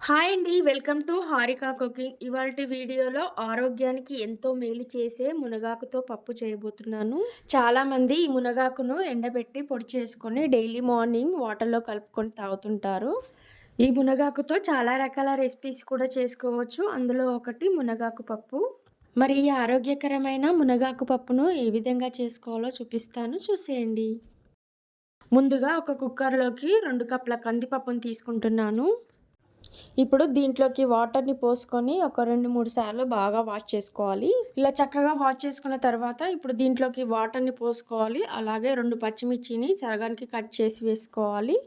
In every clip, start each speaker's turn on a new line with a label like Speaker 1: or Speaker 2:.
Speaker 1: Hi అండి. Welcome to Harika cooking. ఇవాల్టి వీడియోలో ఆరోగ్యానికి ఎంతో మేలు చేసే మునగాకుతో పప్పు చేయబోతున్నాను. చాలామంది ఈ మునగాకును ఎండబెట్టి పొడి చేసుకొని డైలీ మార్నింగ్ వాటర్లో కలుపుకొని తాగుతుంటారు. ఈ మునగాకుతో చాలా రకాల రెసిపీస్ కూడా చేసుకోవచ్చు. అందులో ఒకటి మునగాకు పప్పు. మరి ఈ ఆరోగ్యకరమైన మునగాకు పప్పును ఏ విధంగా చేసుకోవాలో చూపిస్తాను, చూసేయండి. ముందుగా ఒక కుక్కర్లోకి 2 కప్పుల కందిపప్పును తీసుకుంటున్నాను. ఇప్పుడు దీంట్లోకి వాటర్ని పోసుకొని ఒక 2-3 సార్లు బాగా వాష్ చేసుకోవాలి. ఇలా చక్కగా వాష్ చేసుకున్న తర్వాత ఇప్పుడు దీంట్లోకి వాటర్ని పోసుకోవాలి. అలాగే 2 పచ్చిమిర్చిని సగానికి కట్ చేసి వేసుకోవాలి.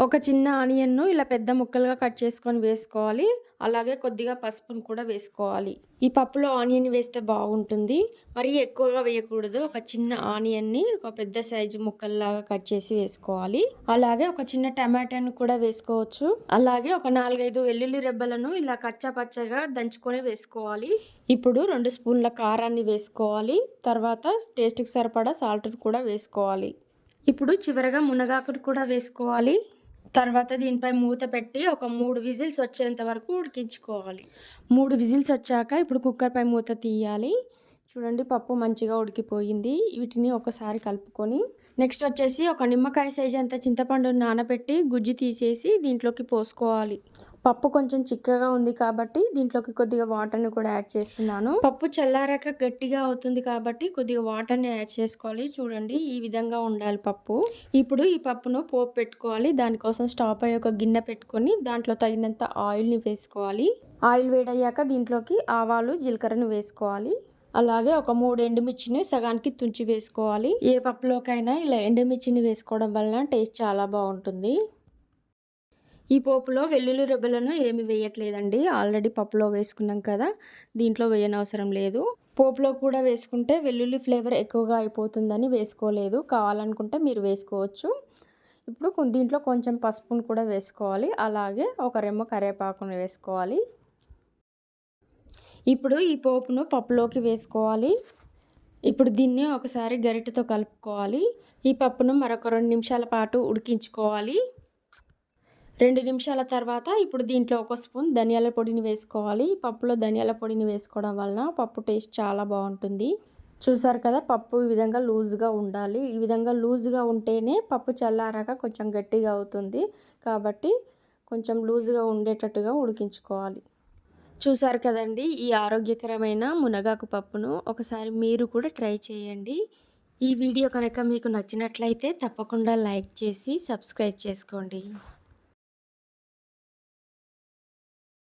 Speaker 1: ఒక చిన్న ఆనియన్ను ఇలా పెద్ద ముక్కలుగా కట్ చేసుకొని వేసుకోవాలి. అలాగే కొద్దిగా పసుపును కూడా వేసుకోవాలి. ఈ పప్పులో ఆనియన్ వేస్తే బాగుంటుంది. మరీ ఎక్కువగా వేయకూడదు. ఒక చిన్న ఆనియన్ని ఒక పెద్ద సైజు ముక్కల్లాగా కట్ చేసి వేసుకోవాలి. అలాగే ఒక చిన్న టమాటాను కూడా వేసుకోవచ్చు. అలాగే ఒక 4-5 వెల్లుల్లి రెబ్బలను ఇలా కచ్చా పచ్చగా దంచుకొని వేసుకోవాలి. ఇప్పుడు 2 స్పూన్ల కారాన్ని వేసుకోవాలి. తర్వాత టేస్ట్కి సరిపడా సాల్ట్ కూడా వేసుకోవాలి. ఇప్పుడు చివరగా మునగాకును కూడా వేసుకోవాలి. తర్వాత దీనిపై మూత పెట్టి ఒక 3 విజిల్స్ వచ్చేంత వరకు ఉడికించుకోవాలి. 3 విజిల్స్ వచ్చాక ఇప్పుడు కుక్కర్పై మూత తీయాలి. చూడండి, పప్పు మంచిగా ఉడికిపోయింది. వీటిని ఒకసారి కలుపుకొని నెక్స్ట్ వచ్చేసి ఒక నిమ్మకాయ సైజ్ అంత చింతపండును నానబెట్టి గుజ్జు తీసేసి దీంట్లోకి పోసుకోవాలి. పప్పు కొంచెం చిక్కగా ఉంది కాబట్టి దీంట్లోకి కొద్దిగా వాటర్ని కూడా యాడ్ చేస్తున్నాను. పప్పు చల్లారాక గట్టిగా అవుతుంది కాబట్టి కొద్దిగా వాటర్ని యాడ్ చేసుకోవాలి. చూడండి, ఈ విధంగా ఉండాలి పప్పు. ఇప్పుడు ఈ పప్పును పోపు పెట్టుకోవాలి. దానికోసం స్టవ్ పై ఒక గిన్నె పెట్టుకొని దాంట్లో తగినంత ఆయిల్ని వేసుకోవాలి. ఆయిల్ వేడయ్యాక దీంట్లోకి ఆవాలు, జీలకర్రను వేసుకోవాలి. అలాగే ఒక 3 ఎండుమిర్చిని సగానికి తుంచి వేసుకోవాలి. ఏ పప్పులోకైనా ఇలా ఎండుమిర్చిని వేసుకోవడం వలన టేస్ట్ చాలా బాగుంటుంది. ఈ పోపులో వెల్లుల్లి రెబ్బలను ఏమి వేయట్లేదండి. ఆల్రెడీ పప్పులో వేసుకున్నాం కదా, దీంట్లో వేయనవసరం లేదు. పోపులో కూడా వేసుకుంటే వెల్లుల్లి ఫ్లేవర్ ఎక్కువగా అయిపోతుందని వేసుకోలేదు. కావాలనుకుంటే మీరు వేసుకోవచ్చు. ఇప్పుడు దీంట్లో కొంచెం పసుపును కూడా వేసుకోవాలి. అలాగే ఒక రెమ్మ కరివేపాకును వేసుకోవాలి. ఇప్పుడు ఈ పోపును పప్పులోకి వేసుకోవాలి. ఇప్పుడు దీన్ని ఒకసారి గరిటెతో కలుపుకోవాలి. ఈ పప్పును మరొక 2 నిమిషాల పాటు ఉడికించుకోవాలి. 2 నిమిషాల తర్వాత ఇప్పుడు దీంట్లో 1 స్పూన్ ధనియాల పొడిని వేసుకోవాలి. పప్పులో ధనియాల పొడిని వేసుకోవడం వలన పప్పు టేస్ట్ చాలా బాగుంటుంది. చూసారు కదా, పప్పు ఈ విధంగా లూజ్గా ఉండాలి. ఈ విధంగా లూజ్గా ఉంటేనే పప్పు చల్లారాక కొంచెం గట్టిగా అవుతుంది. కాబట్టి కొంచెం లూజ్గా ఉండేటట్టుగా ఉడికించుకోవాలి. చూసారు కదండి, ఈ ఆరోగ్యకరమైన మునగాకు పప్పును ఒకసారి మీరు కూడా ట్రై చేయండి. ఈ వీడియో కనుక మీకు నచ్చినట్లయితే తప్పకుండా లైక్ చేసి సబ్స్క్రైబ్ చేసుకోండి.